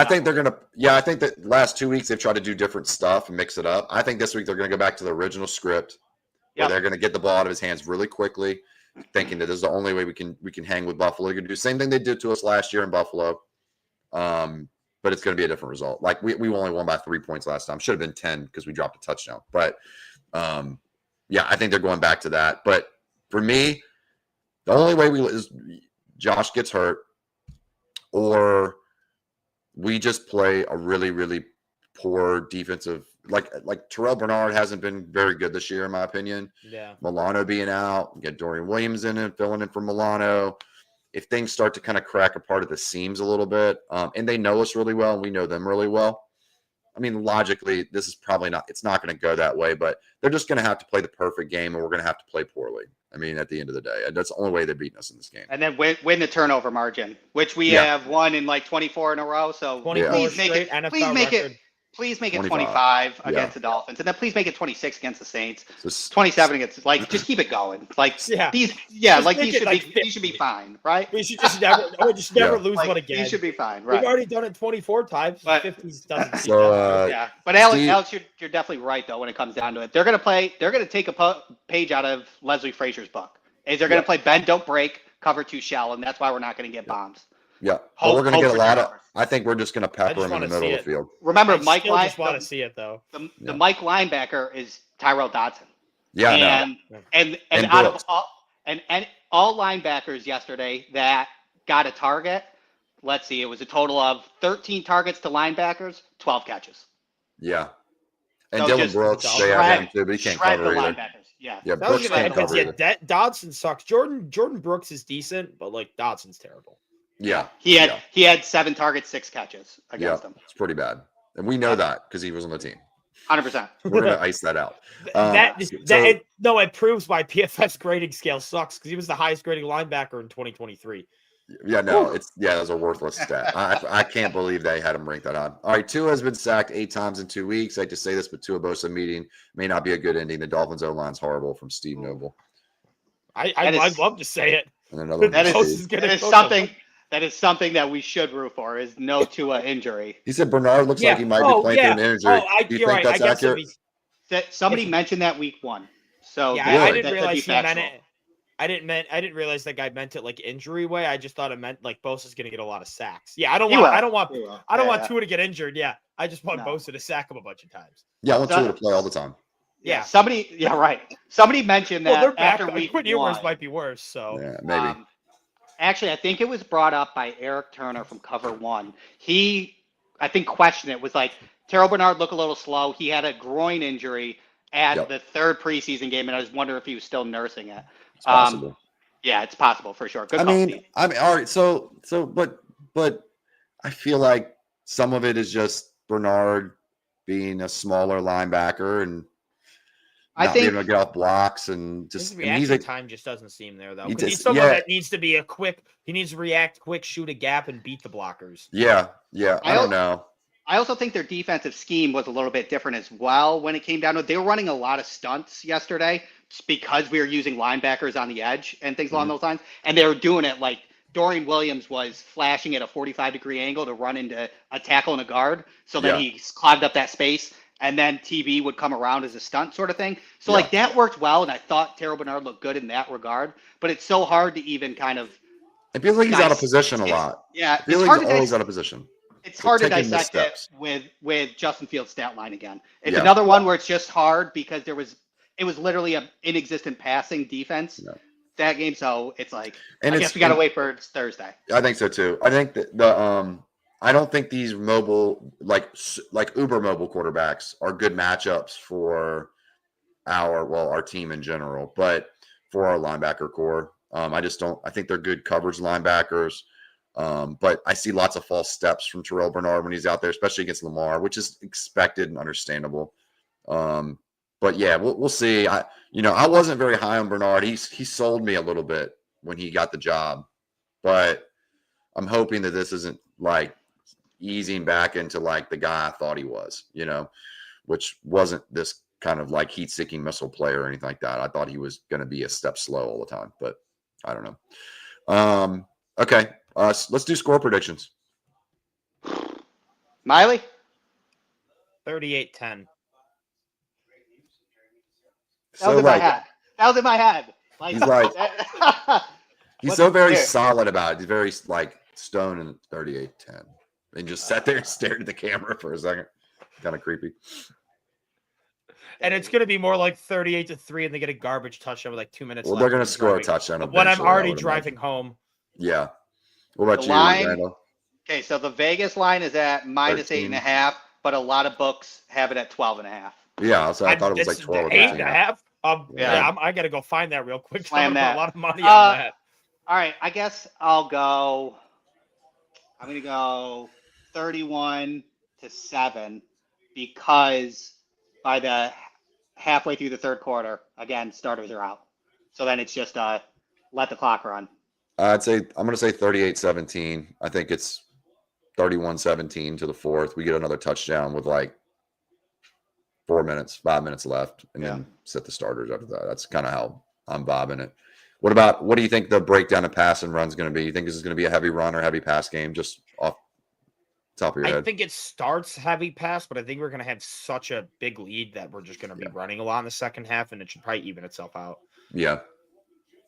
think they're gonna. Yeah, I think that last 2 weeks they've tried to do different stuff and mix it up. I think this week they're gonna go back to the original script, where they're gonna get the ball out of his hands really quickly, thinking that this is the only way we can hang with Buffalo. They're gonna do the same thing they did to us last year in Buffalo, but it's gonna be a different result. Like we only won by 3 points last time. Should have been 10 because we dropped a touchdown. But yeah, I think they're going back to that. But for me, the only way is Josh gets hurt, or we just play a really, really poor defensive. Like Terrell Bernard hasn't been very good this year, in my opinion. Yeah. Milano being out, get Dorian Williams in and filling in for Milano. If things start to kind of crack apart at the seams a little bit, and they know us really well, and we know them really well. I mean, logically, this is probably not. It's not going to go that way, but they're just going to have to play the perfect game, and we're going to have to play poorly. I mean, at the end of the day, and that's the only way they're beating us in this game. And then win the turnover margin, which we have won in like 24 in a row. So 24 please make straight it. NFL Please make record. it. Please make it 25 against the Dolphins, and then please make it 26 against the Saints. 27 against just keep it going. These should be fine, right? We should just never lose one again. These should be fine, right? We've already done it 24 times. But 50s doesn't seem yeah. But Alex, you're definitely right though when it comes down to it. They're gonna take a page out of Leslie Frazier's book. Is they're gonna play bend don't break, cover 2 shell, and that's why we're not gonna get bombs. Yeah, but we're going to get a lot of. I think we're just going to pepper him in the middle of the field. Remember, Mike. I just want to see it though. The Mike linebacker is Tyrell Dodson. Yeah, and out of all linebackers yesterday that got a target, let's see, it was a total of 13 targets to linebackers, 12 catches. Yeah, and so Dylan Brooks, they have him too, but he can't cover either. Yeah, Brooks can't cover either. Dodson sucks. Jordan Brooks is decent, but like Dodson's terrible. Yeah, he had 7 targets, 6 catches against them. It's pretty bad, and we know that because he was on the team. 100%. We're gonna ice that out. It proves why PFF's grading scale sucks because he was the highest grading linebacker in 2023. Yeah, no, it was a worthless stat. I can't believe they had him rank that on. All right, Tua has been sacked 8 times in 2 weeks. I hate to say this, but Tua Bosa meeting may not be a good ending. The Dolphins O-line's horrible from Steve Noble. I'd love to say it. And another That is something that we should root for is no Tua injury. He said Bernard looks like he might be playing through an injury. Do you think that's accurate? Somebody mentioned that week 1. So I didn't realize he meant it. I didn't realize that guy meant it like injury way. I just thought it meant like Bosa's going to get a lot of sacks. Yeah, I don't want Tua to get injured. Yeah, I just want Bosa to sack him a bunch of times. Yeah, I want Tua to play all the time. Yeah, somebody mentioned that they're back. after week Quinn 1. Ewers might be worse. So yeah, maybe. Actually, I think it was brought up by Eric Turner from Cover 1. He, I think, questioned it. Was like, Terrell Bernard looked a little slow. He had a groin injury at the 3rd preseason game, and I was wondering if he was still nursing it. It's possible. Yeah, it's possible for sure. Good call, Steve. All right. So, but I feel like some of it is just Bernard being a smaller linebacker and not being able to get off blocks and just his reaction time just doesn't seem there though. He's someone that needs to be he needs to react quick, shoot a gap, and beat the blockers. Yeah. I don't know. I also think their defensive scheme was a little bit different as well when it came down to it. They were running a lot of stunts yesterday because we were using linebackers on the edge and things along those lines. And they were doing it like Dorian Williams was flashing at a 45-degree angle to run into a tackle and a guard. So then he clogged up that space. And then TB would come around as a stunt sort of thing. So like that worked well. And I thought Terrell Bernard looked good in that regard. But it's so hard to even kind of. It feels like he's out of position a lot. Yeah. It feels like he's always out of position. It's hard to dissect it with Justin Fields' stat line again. It's another one where it's just hard because it was literally an inexistent passing defense that game. So it's like, I guess we got to wait for Thursday. I think so too. I think that I don't think these mobile, like uber mobile quarterbacks are good matchups for our team in general, but for our linebacker core, I just don't. I think they're good coverage linebackers. But I see lots of false steps from Terrell Bernard when he's out there, especially against Lamar, which is expected and understandable. But yeah, we'll see. I wasn't very high on Bernard. He sold me a little bit when he got the job, but I'm hoping that this isn't like easing back into like the guy I thought he was, which wasn't this kind of like heat-seeking missile player or anything like that. I thought he was going to be a step slow all the time, but I don't know. Okay, let's do score predictions. Miley? 38-10. That was in my head. That was in my head. He's like, he's so very solid about it. He's very like stone and 38-10. And just sat there and stared at the camera for a second. Kind of creepy. And it's going to be more like 38-3, and they get a garbage touchdown with like 2 minutes left. Well, they're going to score a touchdown when I'm already driving home. Yeah. What about the you, line, Randall? Okay, so the Vegas line is at -8.5, but a lot of books have it at 12.5. Yeah, so I thought it was like 12 or 8.5. Yeah. I got to go find that real quick. Slam that. A lot of money on that. All right, I guess I'm going to go 31-7 because by the halfway through the third quarter, again, starters are out. So then it's just let the clock run. I'm going to say 38-17. I think it's 31-17 to the fourth. We get another touchdown with like 5 minutes left, and then set the starters after that. That's kind of how I'm bobbing it. What do you think the breakdown of pass and run is going to be? You think this is going to be a heavy run or heavy pass game? Just off the top of your head. I think it starts heavy pass, but I think we're going to have such a big lead that we're just going to be running a lot in the second half, and it should probably even itself out. Yeah.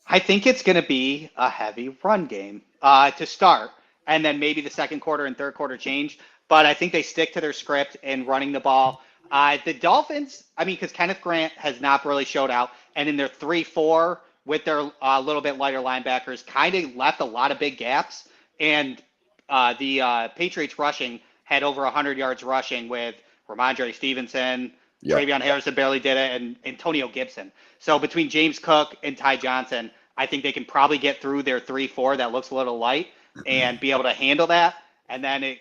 I think it's going to be a heavy run game to start, and then maybe the second quarter and third quarter change. But I think they stick to their script in running the ball. The Dolphins, because Kenneth Grant has not really showed out, and in their 3-4 with their little bit lighter linebackers, kind of left a lot of big gaps. And the Patriots rushing had over 100 yards rushing with Ramondre Stevenson, Travion Harrison barely did it, and Antonio Gibson. So between James Cook and Ty Johnson, I think they can probably get through their 3-4 that looks a little light and be able to handle that. And then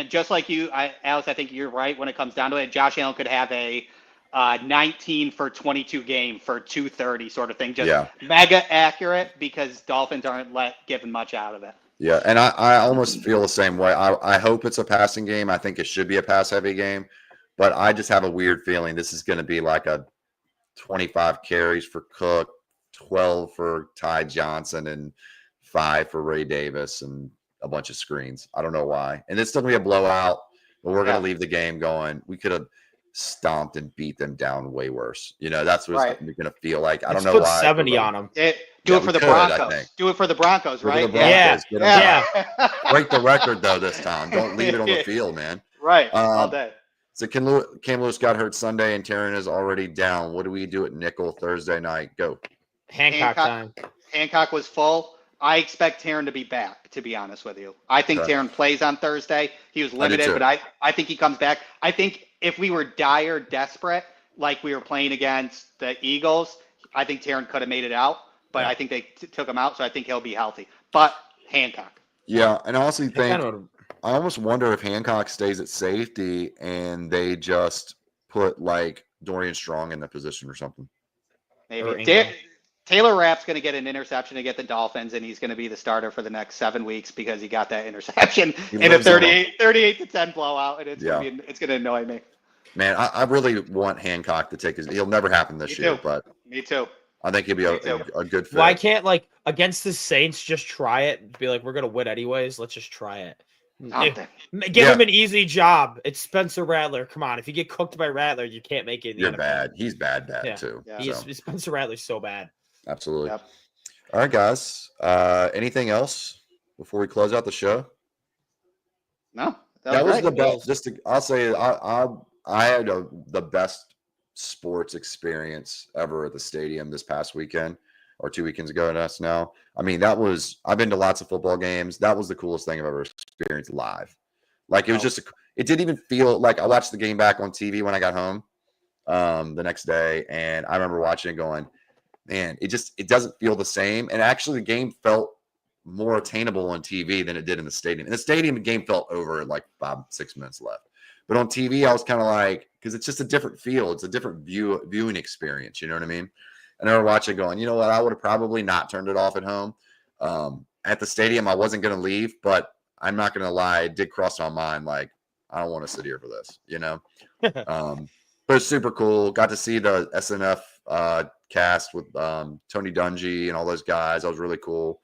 just like you, Alex, I think you're right when it comes down to it. Josh Allen could have a 19 for 22 game for 230 sort of thing. Just mega accurate because Dolphins aren't giving much out of it. Yeah, and I almost feel the same way. I hope it's a passing game. I think it should be a pass-heavy game. But I just have a weird feeling this is going to be like a 25 carries for Cook, 12 for Ty Johnson, and 5 for Ray Davis, and a bunch of screens. I don't know why. And it's still going to be a blowout, but we're going to leave the game going. We could have stomped and beat them down way worse. That's what it's going to feel like. I don't know why. Put 70 on them. Do it for the Broncos. Do it for the Broncos, right? Yeah. Break the record, though, this time. Don't leave it on the field, man. Right. All day. So Cam Lewis got hurt Sunday, and Taryn is already down. What do we do at nickel Thursday night? Go. Hancock time. Hancock was full. I expect Taryn to be back, to be honest with you. I think Taryn plays on Thursday. He was limited, but I think he comes back. I think if we were desperate, like we were playing against the Eagles, I think Taryn could have made it out, but I think they took him out, so I think he'll be healthy. But Hancock. Yeah, and I also think I almost wonder if Hancock stays at safety and they just put like Dorian Strong in that position or something. Maybe. Taylor Rapp's going to get an interception to get the Dolphins, and he's going to be the starter for the next 7 weeks because he got that interception in a 38-10 blowout, and it's going to annoy me. Man, I really want Hancock to take he'll never happen this year, but me too. I think he'll be a good fit. Why can't against the Saints just try it and be like, we're going to win anyways. Let's just try it. Give him an easy job. It's Spencer Rattler. Come on. If you get cooked by Rattler, you can't make it. You're bad. He's bad too. Yeah. Spencer Rattler's so bad. Absolutely. Yep. All right, guys. Anything else before we close out the show? No. That was the best. I'll say I had the best sports experience ever at the stadium this past weekend, or 2 weekends ago. That's now. I've been to lots of football games. That was the coolest thing I've ever experienced live. Like it was it didn't even feel like I watched the game back on TV when I got home the next day, and I remember watching it going, man, it doesn't feel the same. And actually the game felt more attainable on TV than it did in the stadium. In the stadium, the game felt over at like 5-6 minutes left. But on TV, I was kind of like, because it's just a different feel. It's a different viewing experience. You know what I mean? And I remember watching going, you know what? I would have probably not turned it off at home. At the stadium, I wasn't going to leave, but I'm not going to lie. It did cross my mind, like, I don't want to sit here for this, you know? But it's super cool. Got to see the SNF cast with Tony Dungy and all those guys. That was really cool.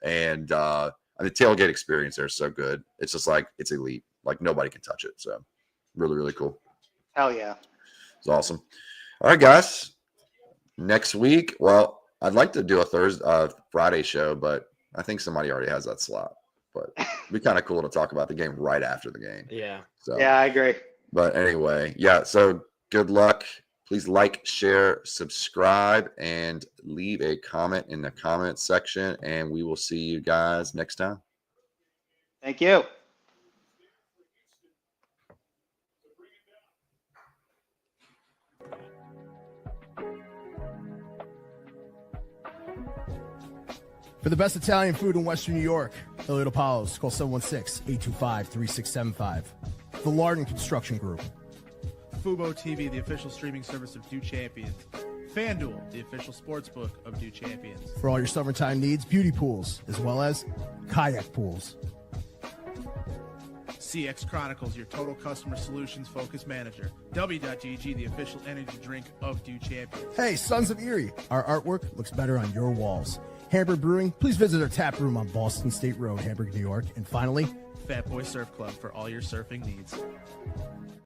And the tailgate experience there is so good. It's just like, it's elite. Like, nobody can touch it. So really, really cool. Hell yeah. It's awesome. All right, guys. Next week, well, I'd like to do a Friday show, but I think somebody already has that slot. But it'd be kind of cool to talk about the game right after the game. Yeah. So Yeah, I agree. But anyway, yeah. So good luck. Please like, share, subscribe, and leave a comment in the comment section. And we will see you guys next time. Thank you. For the best Italian food in Western New York, Elliot Apollos, call 716-825-3675. The Lardon Construction Group. Fubo TV, the official streaming service of Dew Champions. FanDuel, the official sportsbook of Dew Champions. For all your summertime needs, beauty pools, as well as kayak pools. CX Chronicles, your total customer solutions focused manager. W.GG, the official energy drink of Dew Champions. Hey, Sons of Erie, our artwork looks better on your walls. Hamburg Brewing, please visit our tap room on Boston State Road, Hamburg, New York. And finally, Fat Boy Surf Club for all your surfing needs.